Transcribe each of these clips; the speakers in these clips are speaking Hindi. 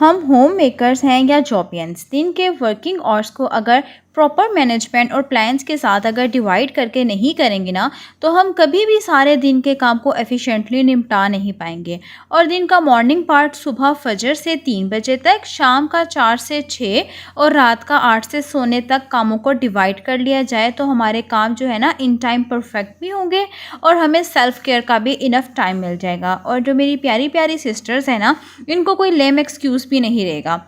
हम होम मेकर्स हैं या जॉबियंस, दिन के वर्किंग आवर्स को अगर प्रॉपर मैनेजमेंट और प्लान्स के साथ अगर डिवाइड करके नहीं करेंगे ना, तो हम कभी भी सारे दिन के काम को एफिशिएंटली निपटा नहीं पाएंगे। और दिन का मॉर्निंग पार्ट सुबह फजर से 3 बजे तक, शाम का 4 से 6 और रात का 8 से सोने तक कामों को डिवाइड कर लिया जाए तो हमारे काम जो है ना इन टाइम परफेक्ट भी होंगे और हमें सेल्फ केयर का भी इनफ टाइम मिल जाएगा। और जो मेरी प्यारी प्यारी सिस्टर्स हैं ना, इनको कोई लेम एक्सक्यूज़ भी नहीं रहेगा।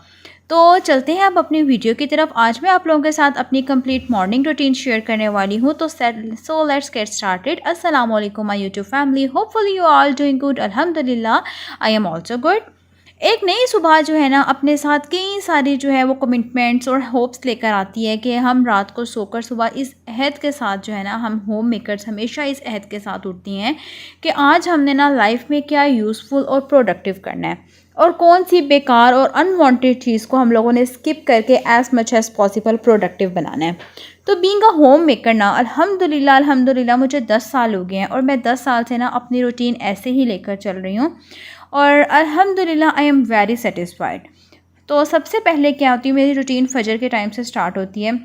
तो चलते हैं अब अपनी वीडियो की तरफ। आज मैं आप लोगों के साथ अपनी कंप्लीट मॉर्निंग रूटीन शेयर करने वाली हूँ। तो सो लेट्स गेट स्टार्टेड। अस्सलाम वालेकुम my YouTube family, hopefully you all doing good. अल्हम्दुलिल्लाह आई एम ऑल्सो गुड। एक नई सुबह जो है ना अपने साथ कई सारी जो है वो कमिटमेंट्स और होप्स लेकर आती है कि हम रात को सोकर सुबह इस अहद के साथ जो है ना, हम होम मेकर्स हमेशा इस अहद के साथ उठती हैं कि आज हमने ना लाइफ में क्या यूज़फुल और प्रोडक्टिव करना है और कौन सी बेकार और अनवांटेड चीज़ को हम लोगों ने स्किप करके as much as possible productive बनाना है। तो बीइंग अ होम मेकर ना, अल्हम्दुलिल्लाह मुझे 10 साल हो गए हैं और मैं 10 साल से ना अपनी रूटीन ऐसे ही लेकर चल रही हूँ और अल्हम्दुलिल्लाह आई एम वेरी सेटिस्फाइड। तो सबसे पहले क्या होती है, मेरी रूटीन फजर के टाइम से स्टार्ट होती है।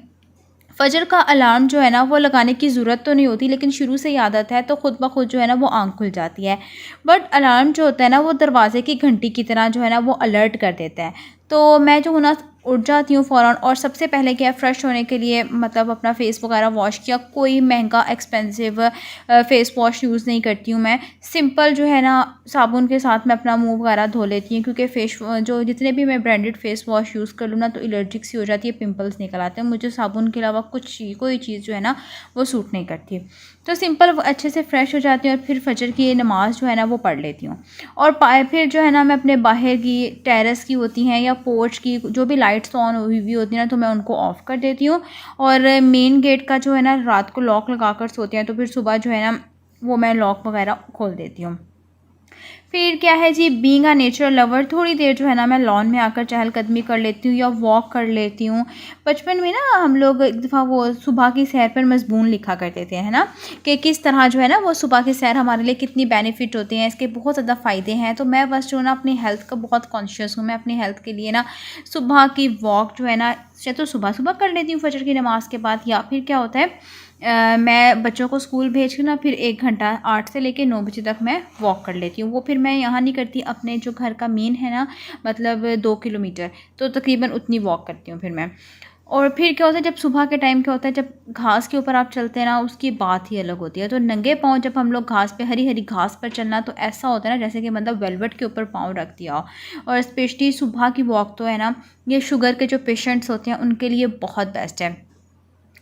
फजर का अलार्म जो है ना वो लगाने की ज़रूरत तो नहीं होती, लेकिन शुरू से ही आदत है तो ख़ुद ब खुद जो है ना वो आँख खुल जाती है। बट अलार्म जो होता है ना वो दरवाज़े की घंटी की तरह जो है ना वो अलर्ट कर देता है। तो मैं जो हूँ ना उठ जाती हूँ फ़ौरन और सबसे पहले क्या, फ़्रेश होने के लिए मतलब अपना फ़ेस वगैरह वॉश किया। कोई महंगा एक्सपेंसिव फ़ेस वॉश यूज़ नहीं करती हूँ मैं। सिंपल जो है ना साबुन के साथ मैं अपना मुँह वगैरह धो लेती हूँ, क्योंकि जो जितने भी मैं ब्रांडेड फ़ेस वॉश यूज़ कर लूँ ना तो एलर्जिक सी हो जाती है, पिंपल्स निकल आते हैं। मुझे साबुन के अलावा कोई चीज़ जो है ना वो सूट नहीं करती। तो सिंपल अच्छे से फ़्रेश हो जाती हूँ और फिर फजर की नमाज़ जो है ना वो पढ़ लेती हूँ। और फिर जो है ना मैं अपने बाहर की टेरेस की होती हैं या पोर्च की जो भी लाइट्स ऑन हुई होती हैं ना, तो मैं उनको ऑफ़ कर देती हूँ। और मेन गेट का जो है ना रात को लॉक लगा कर सोते हैं, तो फिर सुबह जो है ना वो मैं लॉक वगैरह खोल देती हूँ। फिर क्या है जी, बीइंग अ नेचर लवर, थोड़ी देर जो है ना मैं लॉन में आकर चहलकदमी कर लेती हूँ या वॉक कर लेती हूँ। बचपन में ना हम लोग एक दफ़ा वो सुबह की सैर पर मज़मून लिखा करते थे, है ना, कि किस तरह जो है ना वो सुबह की सैर हमारे लिए कितनी बेनिफिट होते हैं, इसके बहुत ज़्यादा फ़ायदे हैं। तो मैं बस जो ना अपनी हेल्थ का बहुत कॉन्शियस हूँ। मैं अपनी हेल्थ के लिए ना सुबह की वॉक जो है ना या तो सुबह सुबह कर लेती हूँ फजर की नमाज़ के बाद, या फिर क्या होता है मैं बच्चों को स्कूल भेज के ना फिर 1 घंटा 8 से लेके 9 बजे तक मैं वॉक कर लेती हूँ। वो फिर मैं यहाँ नहीं करती, अपने जो घर का मेन है ना मतलब 2 किलोमीटर, तो तकरीबन उतनी वॉक करती हूँ फिर मैं। और फिर क्या होता है, जब सुबह के टाइम क्या होता है, जब घास के ऊपर आप चलते हैं ना उसकी बात ही अलग होती है। तो नंगे पाँव जब हम लोग घास पे, हरी हरी घास पर चलना, तो ऐसा होता है ना जैसे कि मतलब वेलवेट के ऊपर पाँव रख दिया हो। और स्पेशली सुबह की वॉक तो है ना, ये शुगर के जो पेशेंट्स होते हैं उनके लिए बहुत बेस्ट है।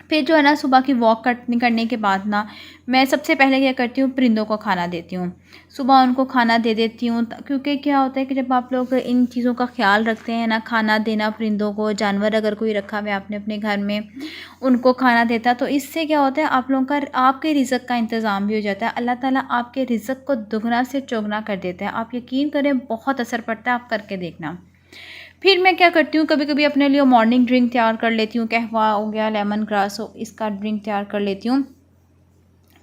फिर जो है ना सुबह की वॉक करने के बाद ना मैं सबसे पहले क्या करती हूँ, परिंदों को खाना देती हूँ। सुबह उनको खाना दे देती हूँ, क्योंकि क्या होता है कि जब आप लोग इन चीज़ों का ख्याल रखते हैं ना, खाना देना परिंदों को, जानवर अगर कोई रखा हुआ है आपने अपने घर में, उनको खाना देता, तो इससे क्या होता है आप लोगों का आपके रिज़्क़ का इंतज़ाम भी हो जाता है। अल्लाह ताला आपके रिज़्क़ को दुगना से चौगुना कर देता है। आप यकीन करें बहुत असर पड़ता है, आप करके देखना। फिर मैं क्या करती हूँ, कभी कभी अपने लिए मॉर्निंग ड्रिंक तैयार कर लेती हूँ, कहवा हो गया, लेमन ग्रास हो, इसका ड्रिंक तैयार कर लेती हूँ।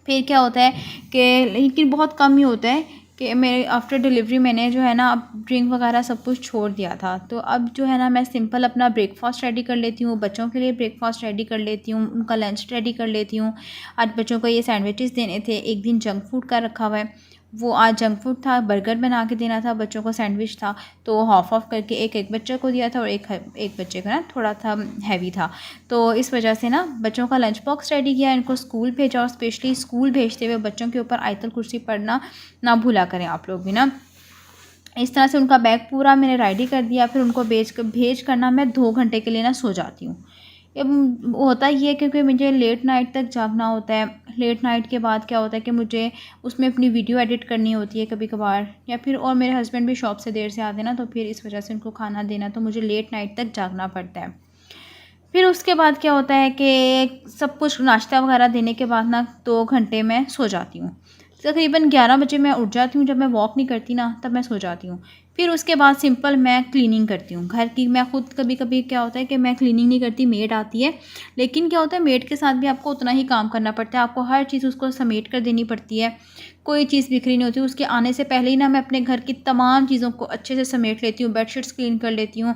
फिर क्या होता है कि, लेकिन बहुत कम ही होता है कि मेरे आफ्टर डिलीवरी मैंने जो है ना अब ड्रिंक वगैरह सब कुछ छोड़ दिया था। तो अब जो है ना मैं सिंपल अपना ब्रेकफास्ट रेडी कर लेती हूँ, बच्चों के लिए ब्रेकफास्ट रेडी कर लेती हूँ, उनका लंच रेडी कर लेती हूँ। आज बच्चों को ये सैंडविचेस देने थे, एक दिन जंक फूड का रखा हुआ है, वो आज जंक फूड था, बर्गर बना के देना था बच्चों को, सैंडविच था, तो हाफ ऑफ करके एक बच्चे को दिया था और एक बच्चे का ना थोड़ा था हैवी था। तो इस वजह से ना बच्चों का लंच बॉक्स रेडी किया, इनको स्कूल भेजा। और स्पेशली स्कूल भेजते हुए बच्चों के ऊपर आयतल कुर्सी पढ़ना ना भूला करें आप लोग भी ना। इस तरह से उनका बैग पूरा मैंने रेडी कर दिया। फिर उनको भेज करना मैं 2 घंटे के लिए ना सो जाती हूँ। अब होता ये है क्योंकि मुझे लेट नाइट तक जागना होता है। लेट नाइट के बाद क्या होता है कि मुझे उसमें अपनी वीडियो एडिट करनी होती है कभी कभार, या फिर और मेरे हस्बैंड भी शॉप से देर से आते हैं ना, तो फिर इस वजह से उनको खाना देना, तो मुझे लेट नाइट तक जागना पड़ता है। फिर उसके बाद क्या होता है कि सब कुछ नाश्ता वगैरह देने के बाद ना 2 घंटे मैं सो जाती हूँ। तकरीबन 11 बजे मैं उठ जाती हूँ। जब मैं वॉक नहीं करती ना तब मैं सो जाती हूँ, फिर उसके बाद सिंपल मैं क्लीनिंग करती हूँ घर की। मैं खुद कभी कभी क्या होता है कि मैं क्लीनिंग नहीं करती, मेड आती है, लेकिन क्या होता है मेड के साथ भी आपको उतना ही काम करना पड़ता है, आपको हर चीज़ उसको समेट कर देनी पड़ती है, कोई चीज़ बिखरी नहीं होती। उसके आने से पहले ही ना मैं अपने घर की तमाम चीज़ों को अच्छे से समेट लेती हूँ, बेडशीट्स क्लीन कर लेती हूँ,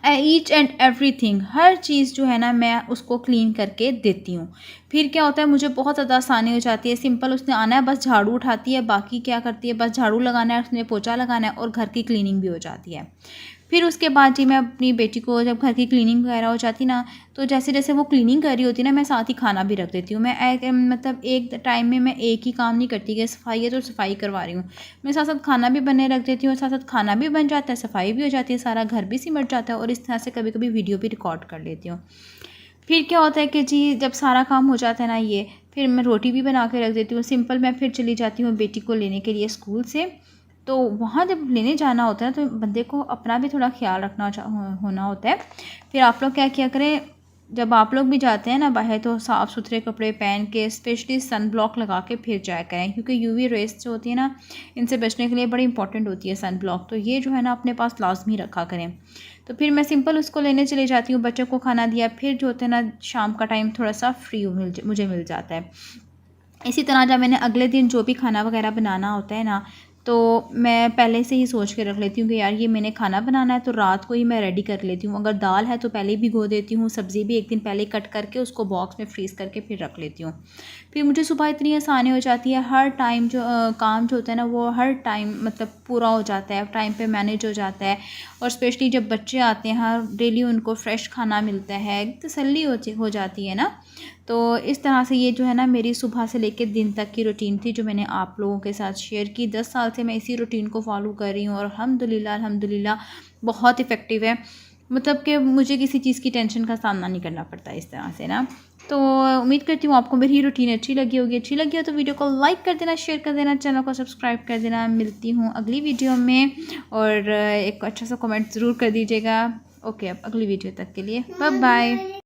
ईच एंड एवरीथिंग, हर चीज़ जो है ना मैं उसको क्लीन करके देती हूँ। फिर क्या होता है मुझे बहुत ज़्यादा आसानी हो जाती है, सिंपल उसने आना है, बस झाड़ू उठाती है, बाकी क्या करती है बस झाड़ू लगाना है, उसने पोछा लगाना है और घर की क्लीनिंग भी हो जाती है। फिर उसके बाद जी मैं अपनी बेटी को जब घर की क्लीनिंग वगैरह हो जाती ना, तो जैसे जैसे वो क्लीनिंग कर रही होती ना, मैं साथ ही खाना भी रख देती हूँ। मैं मतलब एक टाइम में मैं एक ही काम नहीं करती कि सफाई है तो सफाई करवा रही हूँ, मैं साथ साथ खाना भी बनने रख देती हूँ, साथ साथ खाना भी बन जाता है, सफाई भी हो जाती है, सारा घर भी सिमट जाता है और इस तरह से कभी कभी वीडियो भी रिकॉर्ड कर लेती हूँ। फिर क्या होता है कि जी जब सारा काम हो जाता है ना ये, फिर मैं रोटी भी बना के रख देती हूँ। सिंपल मैं फिर चली जाती हूँ बेटी को लेने के लिए स्कूल से। तो वहाँ जब लेने जाना होता है तो बंदे को अपना भी थोड़ा ख्याल रखना होना होता है। फिर आप लोग क्या किया करें, जब आप लोग भी जाते हैं ना बाहर तो साफ़ सुथरे कपड़े पहन के स्पेशली सन ब्लॉक लगा के फिर जाया करें, क्योंकि यूवी रेस जो होती है ना इनसे बचने के लिए बड़ी इंपॉर्टेंट होती है सन ब्लॉक, तो ये जो है ना अपने पास लाजमी रखा करें। तो फिर मैं सिंपल उसको लेने चली जाती हूँ, बच्चों को खाना दिया, फिर जो होता है ना शाम का टाइम थोड़ा सा फ्री मुझे मिल जाता है। इसी तरह जब मैंने अगले दिन जो भी खाना वगैरह बनाना होता है ना, तो मैं पहले से ही सोच के रख लेती हूँ कि यार ये मैंने खाना बनाना है, तो रात को ही मैं रेडी कर लेती हूँ। अगर दाल है तो पहले ही भिगो देती हूँ, सब्ज़ी भी एक दिन पहले कट करके उसको बॉक्स में फ्रीज़ करके फिर रख लेती हूँ। फिर मुझे सुबह इतनी आसानी हो जाती है, हर टाइम जो काम जो होता है ना वो हर टाइम मतलब पूरा हो जाता है, टाइम पे मैनेज हो जाता है। और स्पेशली जब बच्चे आते हैं हर डेली उनको फ्रेश खाना मिलता है, तसल्ली हो जाती है ना। तो इस तरह से ये जो है ना मेरी सुबह से लेकर दिन तक की रूटीन थी जो मैंने आप लोगों के साथ शेयर की। 10 साल से मैं इसी रूटीन को फॉलो कर रही हूँ और अल्हम्दुलिल्लाह बहुत इफ़ेक्टिव है। मतलब कि मुझे किसी चीज़ की टेंशन का सामना नहीं करना पड़ता इस तरह से ना। तो उम्मीद करती हूँ आपको मेरी रूटीन अच्छी लगी होगी। अच्छी लगी हो तो वीडियो को लाइक कर देना, शेयर कर देना, चैनल को सब्सक्राइब कर देना। मिलती हूँ अगली वीडियो में और एक अच्छा सा कमेंट ज़रूर कर दीजिएगा। ओके, अब अगली वीडियो तक के लिए बाय बाय।